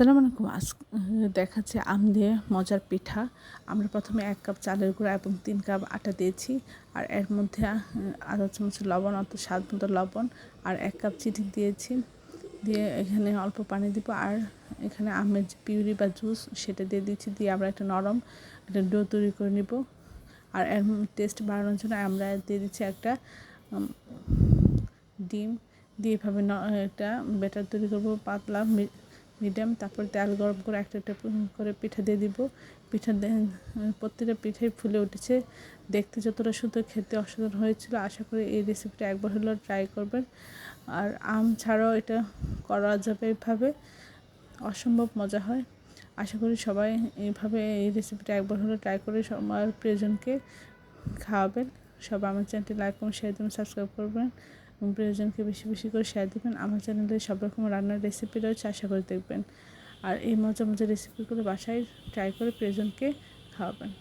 আসসালামু আলাইকুম। দেখাচ্ছে আম দিয়ে মজার পিঠা। আমরা প্রথমে 1 কাপ চালের গুঁড়া এবং 3 কাপ আটা দিয়েছি। আর এর মধ্যে আধা চামচ লবণ, অর্থাৎ স্বাদ মতো লবণ, আর 1 কাপ চিনি দিয়েছি। দিয়ে এখানে অল্প পানি দিব। আর এখানে আমের যে পিউরি বা জুস সেটা দিয়ে দিচ্ছি। দিয়ে আমরা একটা নরম একটা ডো তৈরি করে নিব। আর এর টেস্ট বাড়ানোর জন্য আমরা দিয়ে দিচ্ছি একটা ডিম। দিয়ে এভাবে এটা ব্যাটার তৈরি করব পাতলা মিডিয়াম। তারপর তেল গরম করে একটা একটা করে পিঠা দিয়ে দিব। প্রত্যেকটা পিঠাই ফুলে উঠেছে, দেখতে যতটা সুন্দর, খেতে অসাধারণ হয়েছিল। আশা করি এই রেসিপিটা একবার হলেও ট্রাই করবেন। আর আম ছাড়াও এটা করা যাবে, এভাবে অসম্ভব মজা হয়। আশা করি সবাই এইভাবে এই রেসিপিটা একবার হলেও ট্রাই করে সবার প্রিয়জনকে খাওয়াবেন। সবাই আমার চ্যানেলটি লাইক করুন, শেয়ার দেবেন, সাবস্ক্রাইব করবেন এবং প্রিয়জনকে বেশি বেশি করে শেয়ার দেবেন। আমার চ্যানেলে সব রকম রান্নার রেসিপি রয়েছে, আশা করে দেখবেন। আর এই মজার মজার রেসিপিগুলো বাসায় ট্রাই করে প্রিয়জনকে খাওয়াবেন।